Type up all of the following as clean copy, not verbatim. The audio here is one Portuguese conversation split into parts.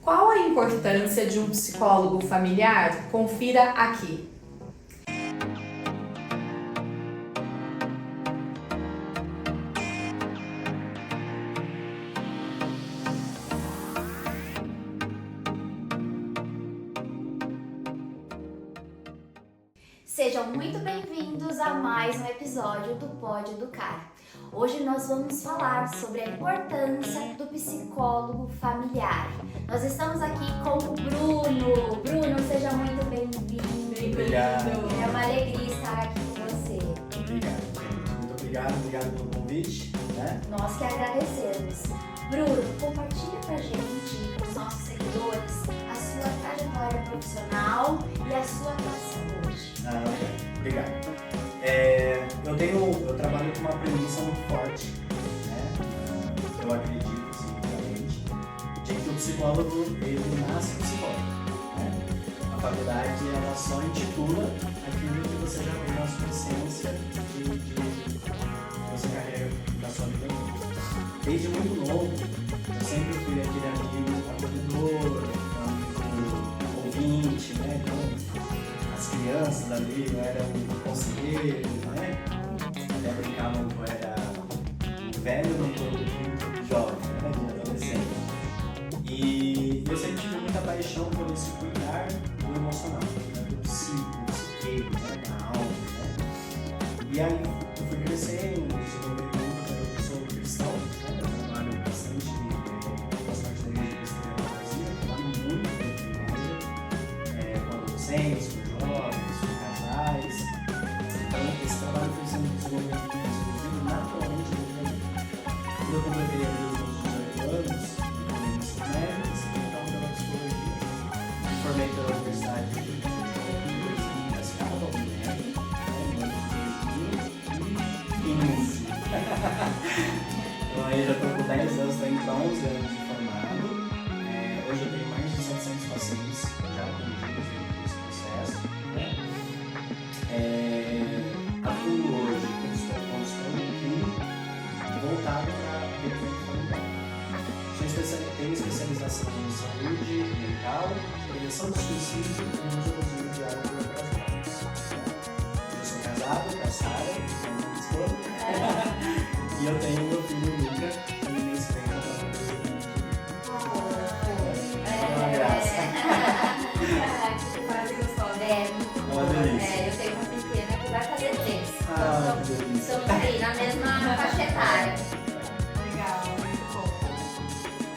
Qual a importância de um psicólogo familiar? Confira aqui. Sejam muito bem-vindos a mais um episódio do Pode Educar. Hoje nós vamos falar sobre a importância do psicólogo familiar. Nós estamos aqui com o Bruno. Bruno, seja muito bem-vindo. Obrigado. É uma alegria estar aqui com você. Obrigado, gente. Muito obrigado pelo convite. Nós que agradecemos. Bruno, compartilha pra gente, com os nossos seguidores, a sua trajetória profissional e a sua atuação hoje. Ok. Obrigado. Eu trabalho com uma premissa muito forte, né? Eu acredito, cientificamente, de que o psicólogo, ele nasce psicólogo, né? A faculdade, ela só intitula aquilo que você já tem na sua essência de você carrega da sua vida. Desde muito novo, eu sempre fui aquele amigo acolhedor, amigo ouvinte, né? Então, as crianças ali, eu era um conselheiro, né? Até brincavam que eu era um velho no corpo de jovem, né? De adolescente. E eu sempre tive muita paixão por esse cuidar do emocional, né? Do psique, né? Da alma, né? E aí eu fui crescendo, desenvolvendo muito, eu sou cristão, né? Eu trabalho bastante da igreja cristã no Brasil, eu trabalho muito com igreja, com adolescentes, com jovens, com casais. Então, esse trabalho foi sendo desenvolvido naturalmente na minha vida. Quando eu completei os meus 18 anos, eu me ensino médio, então pela psicologia, me formei pela Universidade de Piracicaba, em 2015. Então aí já estou com 10 anos, estou indo para 11 anos de formado. Hoje eu tenho mais de 700 pacientes já atendidos nesse processo, né? Atuo hoje como clínico voltado para atendimento familiar. Tenho especialização em saúde mental, prevenção do suicídio e musologia de área operacionais. Eu sou casado com a Sara, que é minha esposa, e eu tenho meu filho Luca, que nesse tempo eu É uma graça. Que frase gostosa. Uma delícia. Eu tenho uma pequena que vai fazer 3. Que delícia. Estamos aí na mesma faixa etária. Legal, muito bom.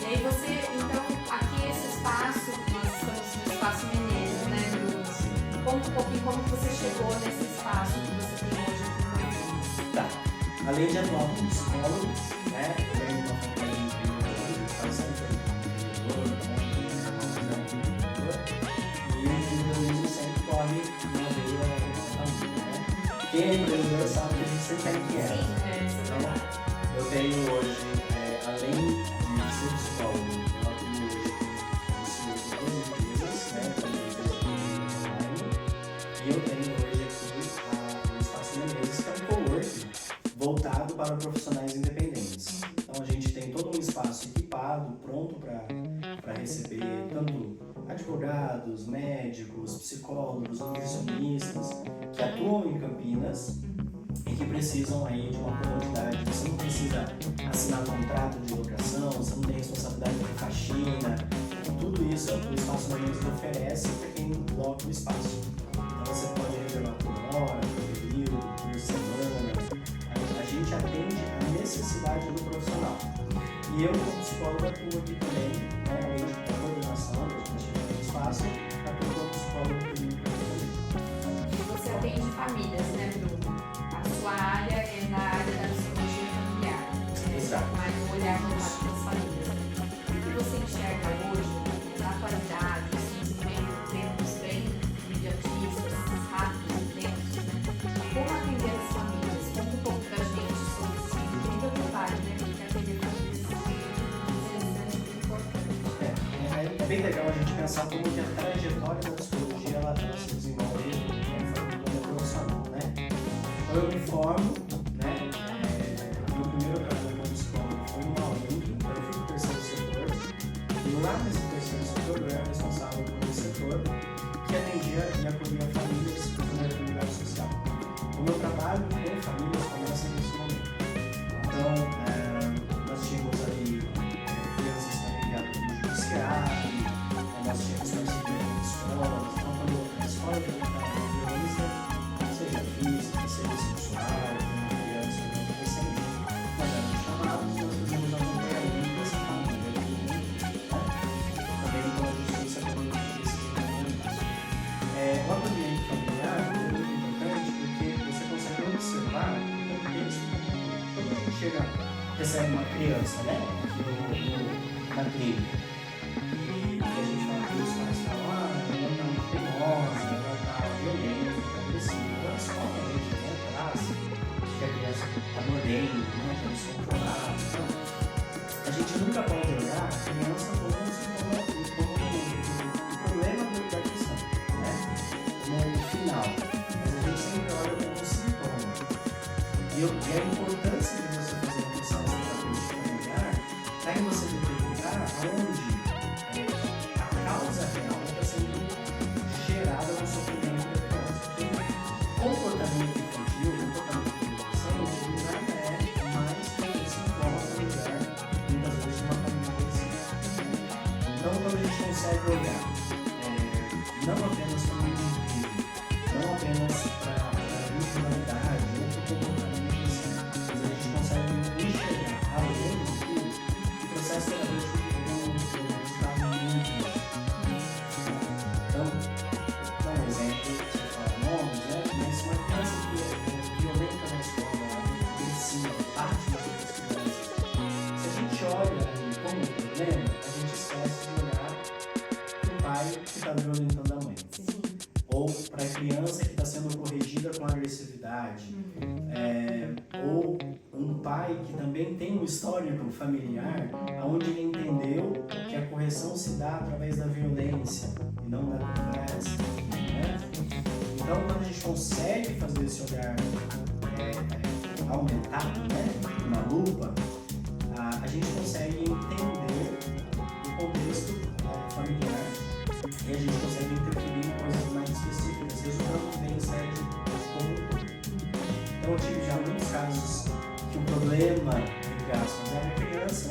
E aí você, então, aqui esse espaço, nós estamos no Espaço Menezes, né, Bruno? Conta um pouquinho como que você chegou nesse espaço que você tem hoje aqui com a gente. Tá. Além de atuar como psicólogo, né, eu venho de uma família de empreendedores, faz sempre e o empreendedorismo sempre corre na veia da família, né? Quem é empreendedor sabe que a gente sempre tem que é. Então, eu tenho hoje, além de ser psicólogo, eu atuo hoje com duas empresas, né, online, e eu tenho hoje aqui o Espaço Menezes, que é um coworking voltado para profissionais independentes. Então a gente tem todo um espaço equipado, pronto para receber tanto advogados, médicos, psicólogos, nutricionistas que atuam em Campinas e que precisam aí de uma comodidade. Você não precisa assinar contrato de locação, você não tem responsabilidade por faxina. Tudo isso o Espaço Menezes oferece para quem loca o espaço. Então você pode reservar por hora, por período, por semana. A gente atende a necessidade do profissional. E eu, como psicólogo, atuo aqui também, né, além de coordenação, que a gente tem espaço, atuo como psicólogo clínico também. E você atende famílias, né, Bruno? A sua área é na área da psicologia familiar. Exato. Mais um olhar voltado para as famílias. O que você enxerga hoje, na atualidade, assim, vivendo tempos bem imediatistas, rápidos, lentos, né? Como atender as famílias? Conta um pouco pra gente sobre isso. Fica à vontade, né? Porque atender famílias é muito importante. É bem legal a gente pensar como que a trajetória da psicologia ela se desenvolve de forma profissional, né? Então eu me formo, né? Meu primeiro trabalho como psicólogo foi numa UNG, eu fui pro terceiro setor, e lá nesse terceiro setor eu era responsável por um setor que atendia e acolhia famílias com vulnerabilidade social. O meu trabalho com famílias começa nesse momento. Então, nós tínhamos ali crianças que eram enviadas para o judiciário, nós tínhamos parceria com escolas. Então, quando a escola detectava uma violência, seja física, seja sexual, uma criança ou um adolescente, nós éramos chamados e nós fazíamos acompanhamento dessa família. Também com a justiça quando precisa de isso. O acolhimento familiar é muito importante porque você consegue observar o contexto. Quando a gente chega, recebe uma criança, né, na clínica, e a gente fala que os pais falam, ela está muito teimosa, ela está violenta, está agressiva. Na escola a gente traz que a criança está mordendo, né, está descontrolada. Então, a gente nunca pode olhar a criança como o problema da questão, né, como o final. Mas a gente sempre olha como um sintoma. E a importância de você fazer uma processo terapêutico familiar está em você detectar onde a causa real está sendo gerada no sofrimento da criança. Porque comportamento infantil, comportamento de adolescente, ele já é mais que um sintoma familiar, muitas vezes, de uma família adolescente. Então, quando a gente consegue olhar, não apenas para o indivíduo, não apenas para a individualidade ou para o comportamento em si, mas a gente consegue enxergar além do indivíduo, o processo terapêutico está muito bom. Então, dá um exemplo, você fala nomes, né? Mas uma criança que é violenta na escola, agressiva, bate nas outras crianças, se a gente olha ali como um problema, a gente esquece de olhar para o pai que está violentando a mãe. Ou para a criança que está sendo corrigida com agressividade. Ou um pai que também tem um histórico familiar onde ele entendeu que a correção se dá através da violência e não da conversa. Né? Então, quando a gente consegue fazer esse olhar aumentado, né, na lupa, a gente consegue entender o contexto familiar e a gente consegue interferir em coisas mais específicas, resultando bem em série de como. Então, eu tive já muitos casos que o problema, entre aspas, é a criança,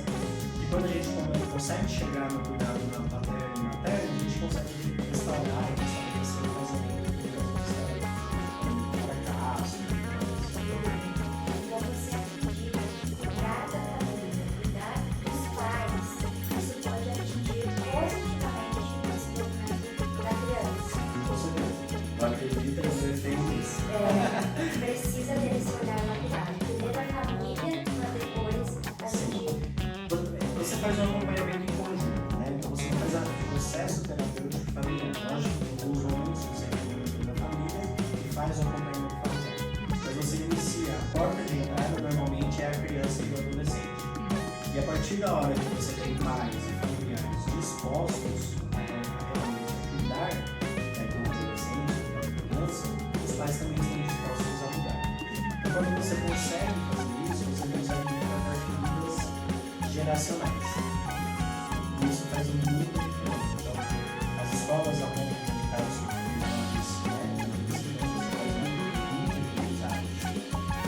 e quando a gente consegue chegar no cuidado na paterna e materna, a gente consegue restaurar e restabelecer o casamento que um fracasso. Então você acredita que cuidar da família, cuidar dos pais, isso pode atingir positivamente o desenvolvimento da criança? Eu acredito que você tem isso. Precisa ter esse olhar lapidar, cuidar da família, para depois atingir. Você faz um acompanhamento em conjunto, né? Então você faz o processo terapêutico familiar. Lógico que os homens, você é da família e faz o acompanhamento familiar. Mas você inicia, a porta de entrada normalmente é a criança e o adolescente. E a partir da hora que você tem pais e familiares dispostos a realmente cuidar do adolescente, da criança, os pais também estão dispostos a mudar. Então quando você consegue fazer isso, você consegue tratar feridas geracionais. E isso faz muita diferença. Então, as escolas apontam de casos sofridos,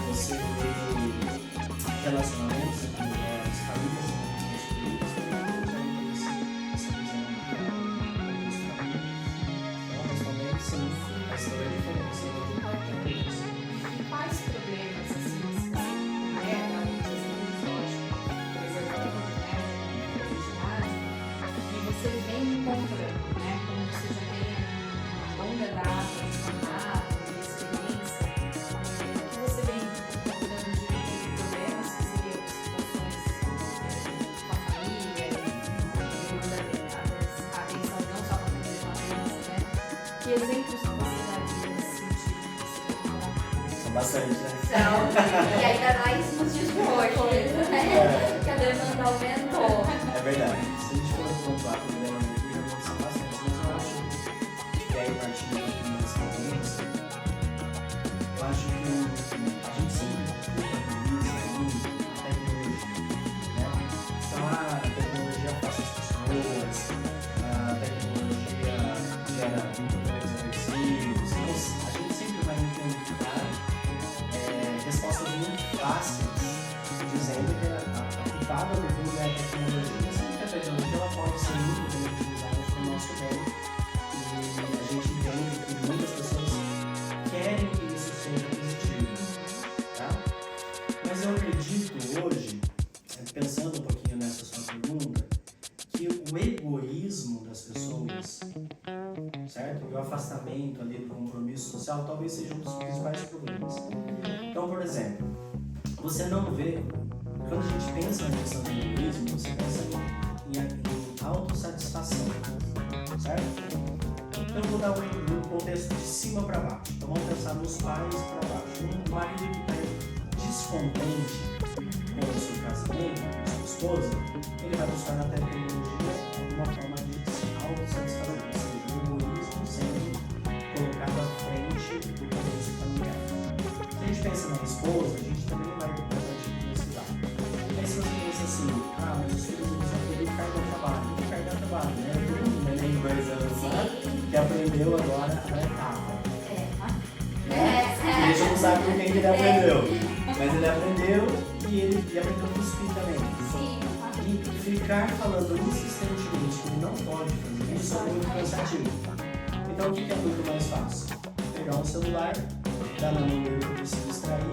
você vê relacionamentos entre as famílias destruídas, também consegue essa visão do família. Então, principalmente, sim, faz toda a diferença. Quais problemas, assim, da psicológica, preservando, né, a que você vem encontrando, né, como você já tem uma longa data de contato, de experiência, o que você vem encontrando de problemas, que seriam situações com a família, demanda a atenção não só para a família, com a criança, né? Que exemplos que você daria nesse sentido? São bastante, né? E ainda mais nos dias de hoje, né? Que a demanda aumentou. É verdade. Se a gente for pontuar problemas aqui, realmente são bastantes, mas eu acho que aí partindo da experiência, eu acho que a gente sempre utiliza muito a tecnologia, né? Então a tecnologia afasta as pessoas, a tecnologia egoísmo das pessoas, certo? E o afastamento ali do compromisso social talvez seja um dos principais problemas. Então, por exemplo, você não vê, quando a gente pensa na questão do egoísmo, você pensa em autossatisfação, certo? Então, eu vou dar um contexto de cima para baixo. Então, vamos pensar nos pais para baixo. Um marido que está descontente com o seu casamento, com a sua esposa, ele vai buscar na tecnologia alguma forma de se autossatisfazer, ou seja, o egoísmo sendo colocado à frente do contexto familiar. Se a gente pensa na esposa, a gente também vai partir desse lado. Aí se você pensa assim, mas os filhos eles vão ter carga de trabalho. Que carga de trabalho, né? Todo mundo tem 2 anos, né? Que aprendeu agora a etapa. A gente não sabe com quem que ele aprendeu, mas ele aprendeu e ele aprendeu a cuspir também. Sim. E ficar falando insistentemente que ele não pode fazer isso é muito cansativo. Então o que é muito mais fácil? Pegar um celular, dar na mão dele para se distrair,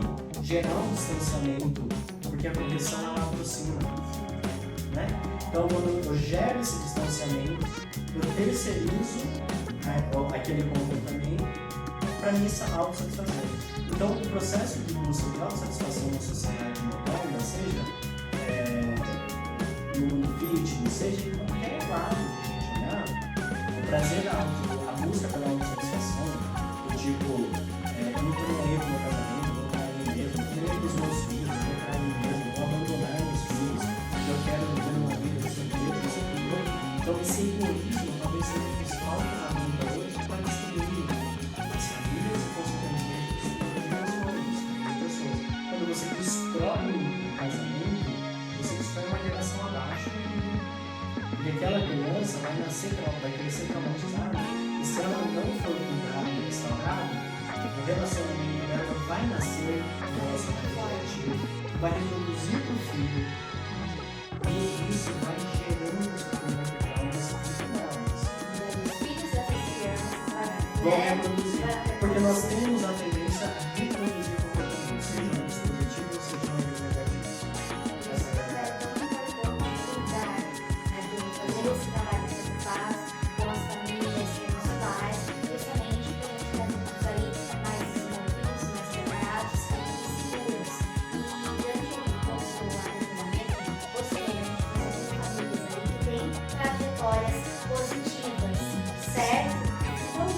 gerar um distanciamento, porque a correção ela aproxima, né? Então quando eu gero esse distanciamento, eu terceirizo aquele comportamento para mim autossatisfazer. Então o processo de busca de autossatisfação na sociedade moderna, seja no mundo fitness, seja em qualquer lado que a gente olhar, o prazer a busca pela autossatisfação, do tipo, eu não estou nem aí pro meu casamento, eu vou trair mim mesmo, eu estou nem aí pros meus filhos, eu vou trair mim mesmo, eu vou abandonar meus filhos, eu quero viver uma vida desse jeito, desse jeito. Então esse egoísmo talvez seja o principal ferramenta hoje para destruir as famílias e, consequentemente, destruir as relações das pessoas. Quando você destrói o casamento, você destrói uma geração abaixo. E aquela criança vai crescer traumatizada. E se ela não for cuidada e restaurada, o relacionamento dela vai nascer um relacionamento coletivo, vai reproduzir para o filho. E isso vai gerando esse problema de traumas enormes. Os filhos dessas crianças Vão reproduzir. Porque nós temos a tendência a reproduzir comportamentos, seja no dispositivo, seja no negativo. Essa é a verdade. fazer esse trabalho que você faz com as famílias, com os pais, justamente para a gente ter adultos aí mais desenvolvidos, mais preparados e seguros. E durante o seu acompanhamento, você faz famílias aí que têm trajetórias positivas, certo? Então,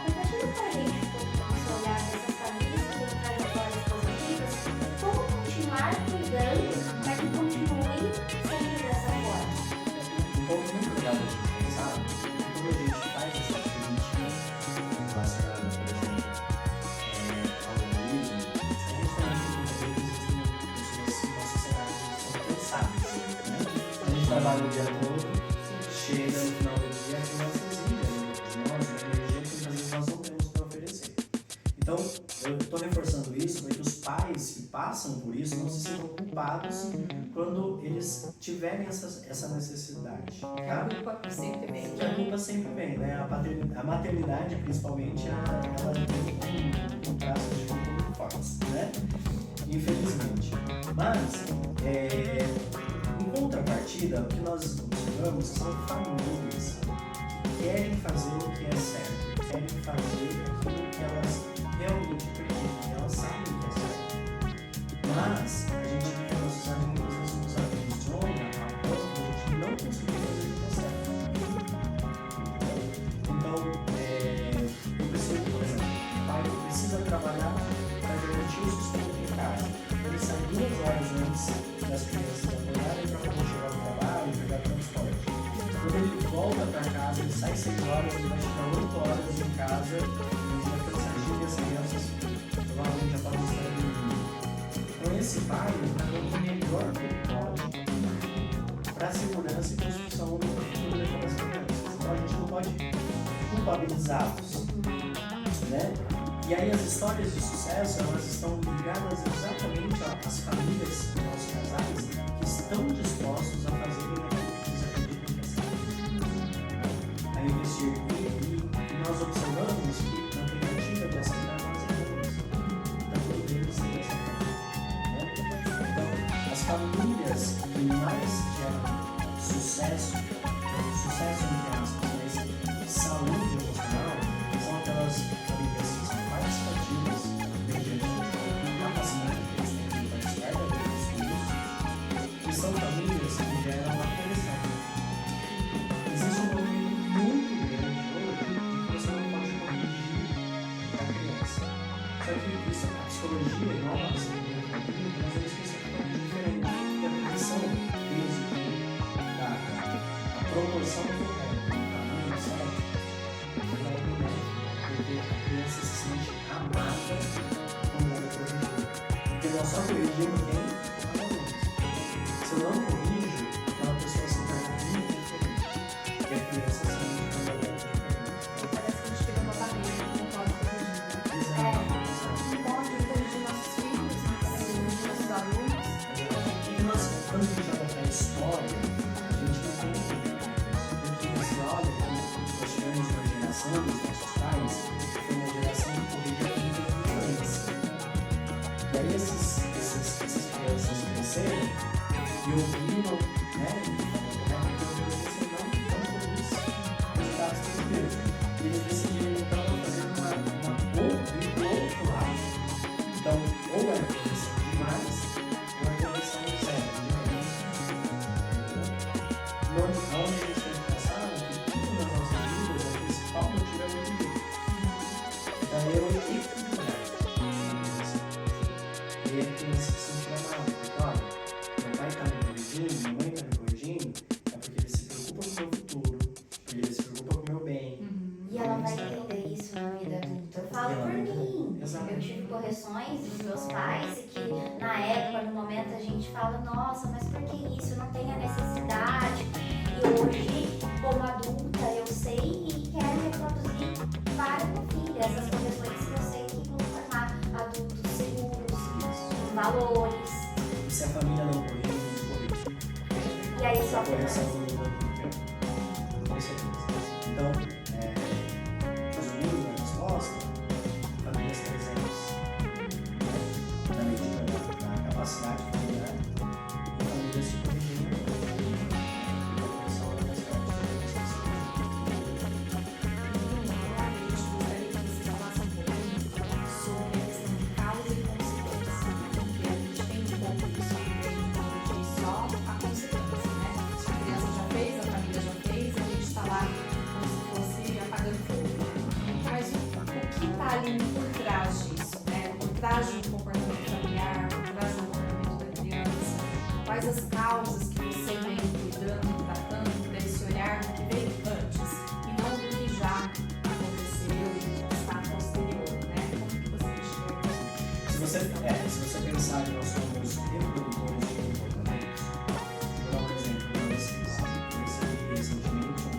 compartilha com a gente um pouco do seu olhar dessas famílias que têm trajetórias positivas, como continuar cuidando para que continuem sempre dessa forma. Um ponto muito legal da gente pensar, quando a gente faz essa política relacionada, por exemplo, ao egoísmo, a gente também tem que ver que existem pessoas na sociedade que são cansadas, né? A gente trabalha o dia todo, chega no final do dia, a criança exige de nós a energia que às vezes nós não temos para oferecer. Então, eu estou reforçando isso para que os pais que passam por isso não se sintam culpados quando eles tiverem essa necessidade. Tá? A culpa sempre vem. Porque a culpa sempre vem, né? A maternidade, principalmente, ela tem um traço de culpa muito forte, né? Infelizmente. Mas, em contrapartida, o que nós observamos são famílias que querem fazer o que é certo, querem fazer aquilo que elas realmente acreditam, elas sabem que é certo. Mas, a gente vive uma sociedade que muitas vezes nos aprisiona a ponto de a gente não conseguir fazer o que é certo. Então, eu preciso, por exemplo, o pai precisa trabalhar para garantir o sustento em casa. Ele sai 2 horas antes das crianças acordarem para poder chegar ao trabalho e pegar transporte. Quando ele volta para casa, ele sai 6 horas, ele vai chegar 8 horas em casa, ele já cansativo e as crianças provavelmente já podem estar dormindo. Então esse pai está dando o melhor que ele pode para a segurança e construção do futuro daquelas crianças. Então a gente não pode culpabilizá-los, né? E aí as histórias de sucesso, elas estão ligadas exatamente às famílias e aos casais que estão dispostos a fazerem aquilo que eles acreditam que é certo. A investir. E nós observamos que na tentativa de aceitar nós erramos. Está tudo bem de ser dessa forma, né? Então, as famílias que mais geram sucesso entre orientação correta no caminho certo não é benéfico, porque a criança se sente amada quando ela é corrigida. Porque nós só corrigimos quem? Os alunos. Se eu não corrijo, aquela pessoa se torna muito diferente. E a criança se sente quando ela é diferente. Parece que a gente criou uma barreira que não pode corrigir. Exato. Não pode corrigir nossos filhos, não pode corrigir nossos alunos. E nós, quando a gente olha para a história, a gente não tem porque você olha que nós tivemos uma geração dos nossos pais, que foi uma geração que corrigia muita violência. E aí essas crianças cresceram e ouviram, né, de forma correta, que a violência não produz resultados positivos. E eles decidiram então fazer um outro lado. Então, ou era correção demais, ou era correção zero, demais. Onde a gente tem que passar, que tudo nas nossas vidas, o principal motivo é o equilíbrio. Então, eu equilibrar. E a criança se sentir amada. Porque, olha, meu pai está me corrigindo, minha mãe está me corrigindo, é porque ele se preocupa com o meu futuro, porque ele se preocupa com o meu bem. E ela vai entender isso na vida adulta. Eu falo por mim. Exato. Eu tive correções dos meus pais e que na época, no momento, a gente fala, nossa, mas por que isso? Não tem a necessidade. E hoje, como adulta, eu sei e quero reproduzir para minha filha essas correções que eu sei que vão formar adultos seguros, com valores. E se a família não corrige, a gente corrige. E aí só A correção do mundo, com certeza. Então, resumindo a resposta, famílias presentes, na medida da capacidade familiar, e famílias se corrigindo, e a correção é mais forte. Primeiramente, gostaria que você falasse um pouquinho sobre a questão de causa e consequência, porque a gente tem um pouco isso de só a consequência, né? Se a criança já fez, a família já fez, a gente está lá como se fosse apagando fogo. Mas o que está ali por trás disso, né? Por trás de um comportamento familiar, por trás do comportamento da criança, quais as causas que você vem cuidando, tratando, para esse olhar que veio antes e não do que já aconteceu e está posterior, né? Como que você enxerga isso? Se você pensar que nós somos reprodutores de comportamentos, vou dar um exemplo para vocês. Eu recebi recentemente um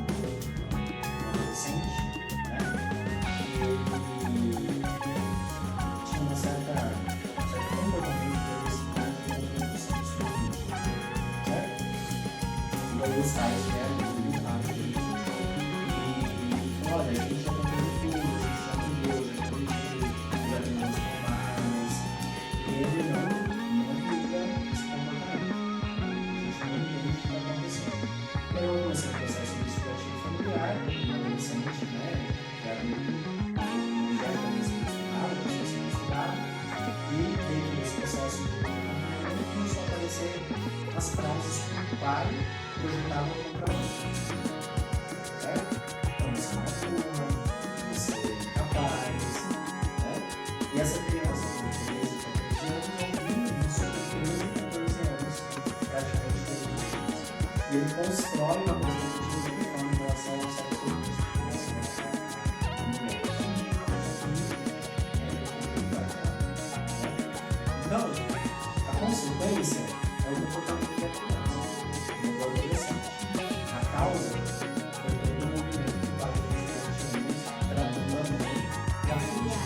adolescente, né? E tinha um certo comportamento de agressividade com outras pessoas do seu certo? E aí os pais vieram e falaram dele. E olha, a gente já tentou tudo, a gente já mudou, já corrigiu, já tentou transformar, mas ele não muda esse comportamento. A gente não entende o que está acontecendo. E aí eu comecei o processo investigativo familiar, um adolescente, né? Já está sendo estudado, começou a ser estudado, e dentro desse processo de comportamento começou a aparecer as frases que o pai projetava contra a mãe. Certo? Então, você não atua, você é capaz, né? E essa criança com 13, 14 anos ouviu isso com 13, 14 anos, praticamente todos os dias. E ele constrói uma perspectiva de forma em relação ao sexo oposto, em relação à mulher. Então, a consequência é o comportamento da criança, do adolescente. A causa foi todo o movimento que vai durante anos tratando a mãe e a filha.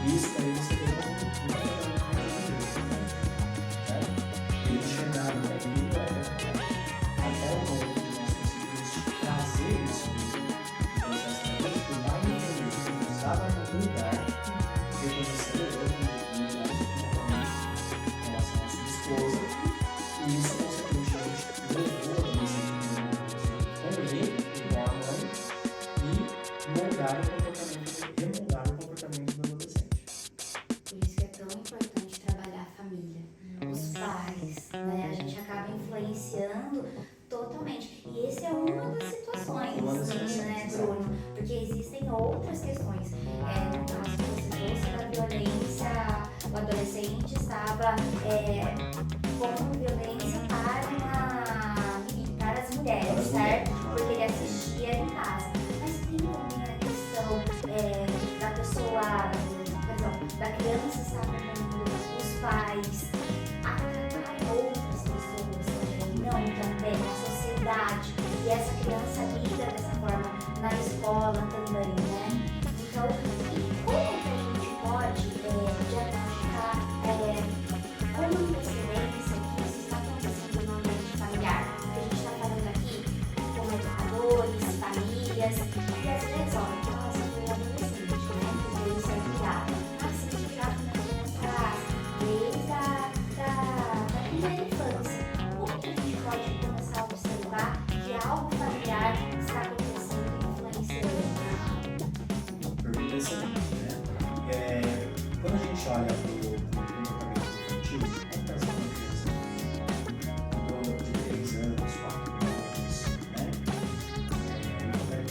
E isso daí você vê como um comportamento religioso, certo? Eles chegaram naquilo, até o momento que nós conseguimos trazer isso do processo terapêutico lá no início, que estava no lugar, reconhecendo hoje no lugar de comportamento em relação à sua esposa, e isso consequentemente levou a adolescente com ele, igual a mãe, e remoldar o comportamento do adolescente. Por isso que é tão importante trabalhar a família, os pais, né? A gente acaba influenciando totalmente. E essa é uma das situações, Uma das situações, né, exato. Bruno? Porque existem outras questões. No caso que você trouxe da violência, o adolescente estava com violência para as famílias. E às vezes, ó, nossa, foi adolescente, né? Que veio ser criado. Mas a gente já começou atrás, desde da primeira infância. Como que a gente pode começar a observar que algo familiar está acontecendo e influenciando? Pergunta excelente, né? Quando a gente olha para o comportamento infantil, como está sendo uma criança em torno de 3 anos, 4 anos, né?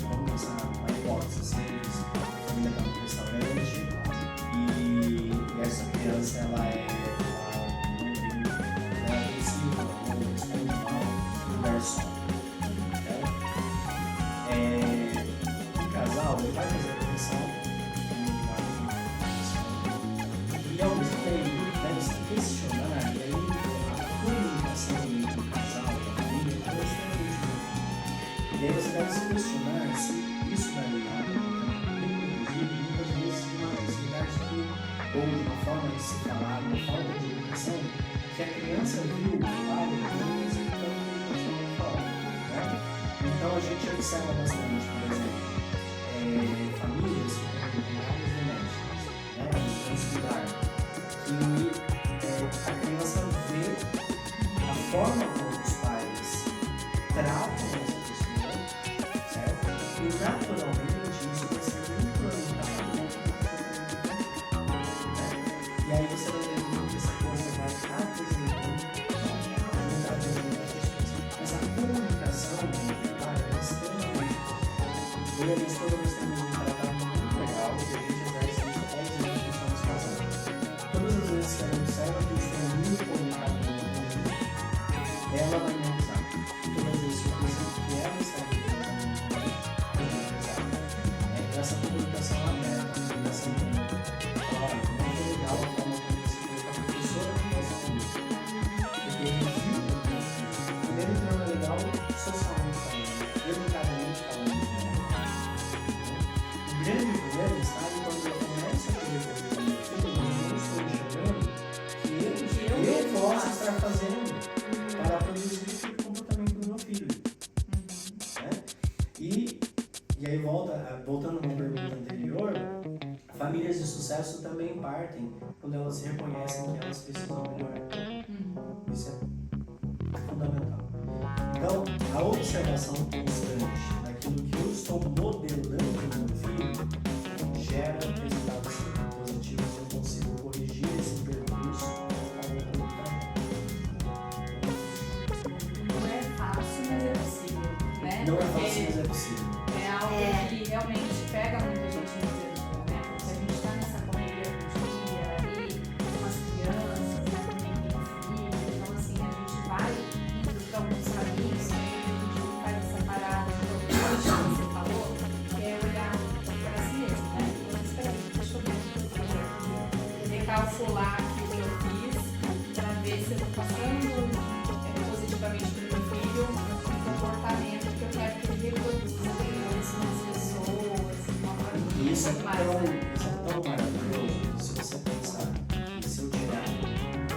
Vamos pensar uma hipótese, assim, a família está no restaurante e essa criança ela não é agressiva, ela não responde mal no garçom. Um casal ele vai fazer a refeição e ao mesmo tempo deve se questionar, e aí a comunicação entre o casal e a família é extremamente importante. E aí você deve se questionar se isso vai levar inclusive muitas vezes de uma agressividade ou de uma forma de se falar, uma forma de educação que a criança viu o pai e a mãe executando a educação da forma, né? Então a gente observa bastante, por exemplo, famílias com várias domésticas, né? Vamos cuidar que a criança vê a forma como os pais tratam essa pessoa, certo? E naturalmente isso vai ser implantado né? E aí você vai ver que essa coisa vai apresentando, mas a comunicação é extremamente importante. Eu e a minha esposa nós temos um tratado muito legal que a gente exerce isso até os anos que estamos casados. Todas as vezes que ela observa que eu estou muito comunicado com ela vai me avisar. E todas as vezes que eu percebo que ela está me avisar. Então essa comunicação aberta, a comunicação olha, não foi legal a forma como você foi com a professora que nós temos. Porque ele viu primeiro que não é legal socialmente falando, educadamente falando. O grande problema está quando eu começo a querer fazer isso no meu filho, eu não estou enxergando que eu posso estar fazendo para produzir aquele comportamento do meu filho. Né? E aí voltando a uma pergunta anterior, famílias de sucesso também partem quando elas reconhecem que elas precisam melhorar. Isso é fundamental. Então, a observação constante daquilo que eu estou modelando no meu filho gera resultados positivos e eu consigo corrigir esse percurso ao longo do trabalho. Não é fácil, mas é possível, né? Não é fácil, mas é possível. É algo que realmente pega muita gente no dia a dia, né? Porque a gente está nessa correria do dia ali, com as crianças, né? Também tem filho, então assim, a gente vai indo para alguns caminhos, né? A gente faz essa parada de hoje que você falou, que é olhar para si mesmo, né? Então, espera aí, deixa eu ver o que eu fiz aqui, recalcular aqui o que eu fiz, para ver se eu estou passando positivamente para o meu filho um comportamento que eu quero que ele reproduza depois nas pessoas, de uma forma Isso é muito mais. tão maravilhoso se você pensar que se eu tirar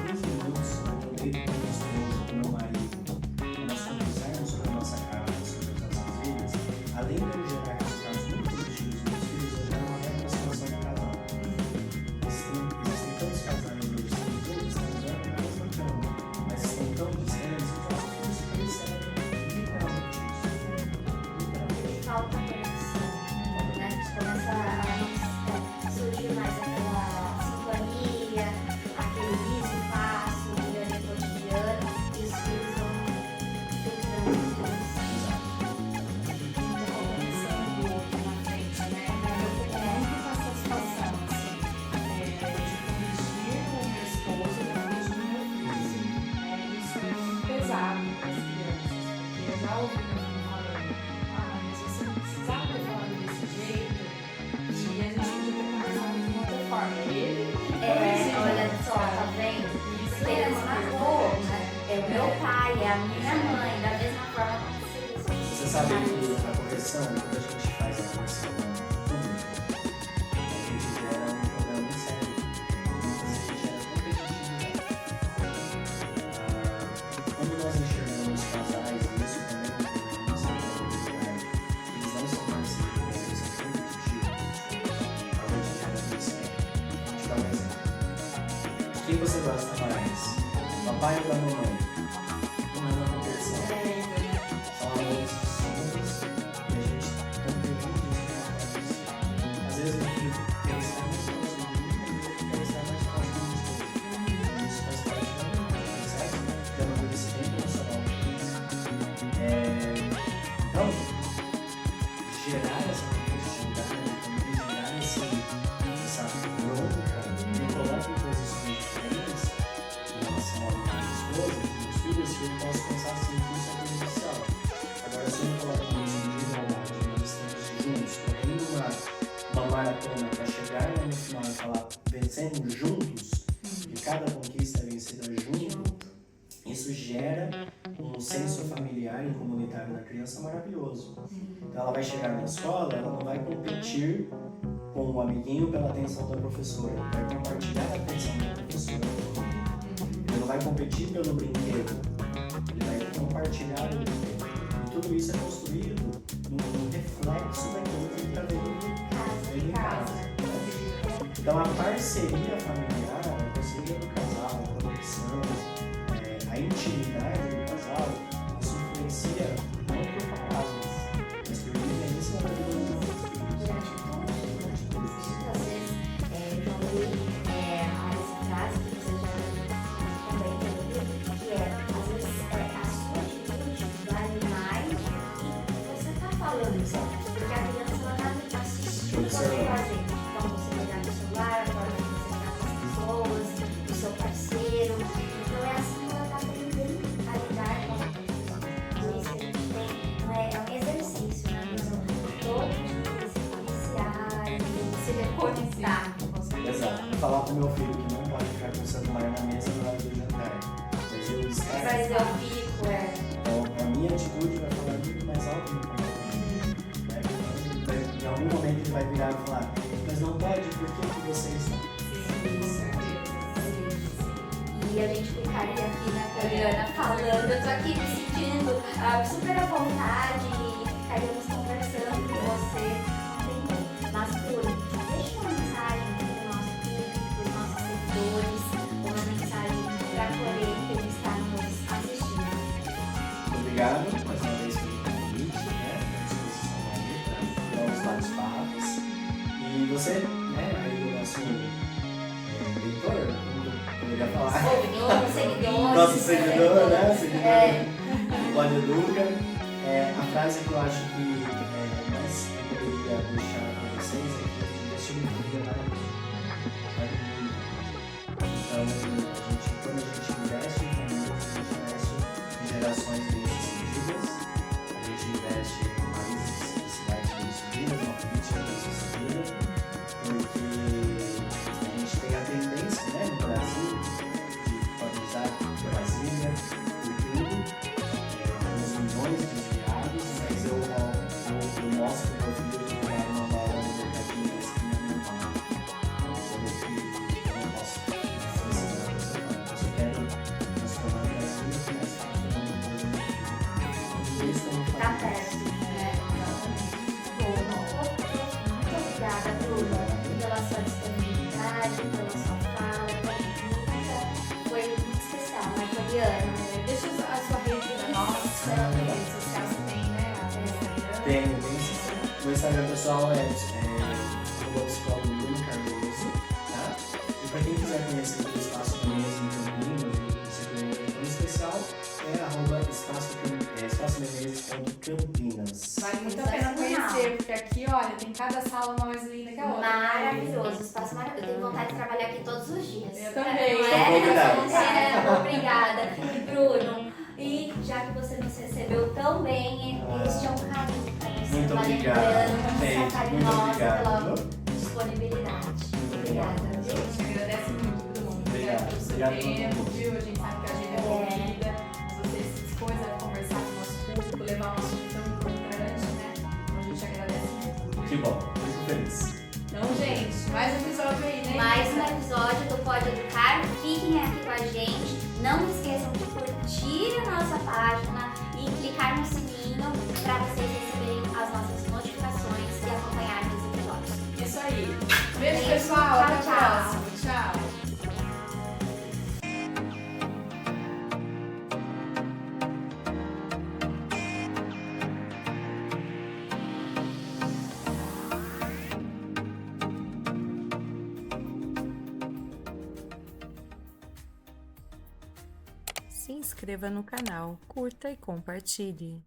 15 minutos eu deito com a minha esposa, com o meu marido, e nós conversarmos sobre a nossa casa, sobre as nossas vidas, além de eu gerar resultados muito positivos nos filhos, eu gero uma reaproximação do casal. Existem tantos casais hoje que estão todos transando na mesma cama, mas estão tão distantes que os nossos filhos se percebem literalmente isso. Literalmente. Falta conexão, né? A gente começa a surgir mais aquela sintonia, aquele riso fácil, o dia cotidiano, e os filhos vão filtrando tudo isso. Pensando o outro na frente, né? Eu tô muito com essa situação, assim, de corrigir o meu esposo e corrigir o meu filho. Isso é muito pesado para as crianças, porque eu já ouvi meu filho falando, mas você não precisava ter falado desse jeito, e a gente podia ter conversado de uma outra forma. Ele Olha só, tá vendo? Isso Ele é é marcou, né? É o meu pai, é a minha É. mãe, da mesma forma como Você sabe que a correção, quando a gente faz a correção pública, a gente gera um problema sério. Muitas vezes a gente gera competitividade. Quando nós enxergamos casais, e isso também é uma coisa muito séria, eles não são parceiros. você gosta mais? Papai ou da mamãe? Não é uma competição. São amores distintos e a gente não pergunta isso. Às vezes a gente quer estar mais próximo de mim, quer estar mais próximo de você. Isso faz parte da vida, certo? Tem uma coisa bem emocional com isso. Então, gerar essa competitividade, também gerar essa bronca, me coloca em posições diferentes em relação a minha esposa, meus filhos, que eu posso pensar assim, que isso é prejudicial. Agora, se eu me coloco em posição de igualdade, nós estamos juntos, correndo uma maratona para chegar no final e falar, vencemos juntos, e cada conquista é vencida junto, isso gera um senso familiar e comunitário da criança maravilhoso. Então ela vai chegar na escola, ela não vai competir com o amiguinho pela atenção da professora, vai compartilhar a atenção da professora. Ele não vai competir pelo brinquedo, ele vai compartilhar o brinquedo. E tudo isso é construído num reflexo daquilo que ele está vendo em casa. Então a parceria familiar, a parceria do casal, a conexão, a intimidade do casal, isso influencia não por palavras, mas por vivência na vida dos nossos filhos. Muitas vezes eu já ouvi essa frase que você já também ouviu, que é, às vezes, a sua atitude vale mais do que você está falando, sabe? Porque a criança ela está assistindo você fazer. Então você pegar no celular, agora você está com as pessoas, o seu parceiro. Então é assim que ela está aprendendo a lidar com a pessoa. Por isso que a gente tem, é um exercício, né? Então, todos os dias iniciar e se reconectar. Exato. Falar pro meu filho que não pode ficar com o celular na mesa na hora do jantar. Mas eu esqueço. Mas eu fico, Então a minha atitude vai falar muito mais alto do que o meu. Em algum momento ele vai virar e falar, mas não pode, por que vocês não? E a gente ficaria aqui na Poliana falando, eu tô aqui me sentindo super à vontade e ficaríamos conversando com você. Mas, Bruno, deixa uma mensagem para o nosso público, para os nossos seguidores, uma mensagem para a Coreia que está nos assistindo. Obrigado mais uma vez pelo convite, à disposição aí para os bate-papos. E você, aí o nosso leitor, como eu ia falar. Seguidor, Nosso seguidor, Seguidor Pode Educa. A frase que eu acho que mais eu poderia deixar para vocês é que investir em família vale a pena. Então, quando a gente investe em família, a gente investe em gerações bem-sucedidas, a gente investe em países e cidades bem-sucedidas, uma política bem-sucedida, porque a gente tem a tendência, no Brasil, de valorizar Brasília por tudo, uns milhões desviados, mas eu mostro para o meu filho que eu quero uma bola no mercadinho da esquina mental. Sobre que eu não posso ensinar a pessoa, eu só quero transformar o Brasil que mais fácil para uma coisa no mundo. Isso eu não Tá faço. perto, Muito obrigada, Bruno, pela sua disponibilidade, pela sua fala, pela dica. Foi muito especial, né, Poliana? Deixa a sua rede da nossa rede social, você tem, né? Tenho sim. Meu Instagram pessoal é psicólogo Bruno Cardoso, tá? E para quem quiser conhecer o Espaço Menezes em Campinas, o segundo especial, espaçomenezes.campinas. Vale muito a pena conhecer, porque aqui, olha, tem cada sala uma mais linda que a outra. Maravilhoso, espaço maravilhoso. Eu tenho vontade de trabalhar aqui todos os dias. Eu também. Não Estão convidados. Obrigada. E Bruno, e já que você nos recebeu tão bem, este é um carinho para você. Muito uma obrigado, lembrança gente. carinhosa Muito obrigado. pela disponibilidade. Obrigada, A viu? gente agradece muito, Bruno. Obrigado. Pelo seu Obrigado pelo tempo, convite. viu? A gente sabe que a gente é corrida, mas você se dispôs a conversar com o nosso público, levar um assunto tão importante, né? Então a gente agradece muito. Que bom, fico feliz. Então, gente, mais um episódio aí, né? Mais um episódio do Pode Educar. Fiquem aqui com a gente. Não esqueçam de curtir a nossa página e clicar no sininho para vocês receberem as nossas notificações e acompanharem os episódios. Isso aí. Beijo, Beijo, pessoal. Até a tchau, tchau. próxima. Tchau. inscreva no canal, curta e compartilhe.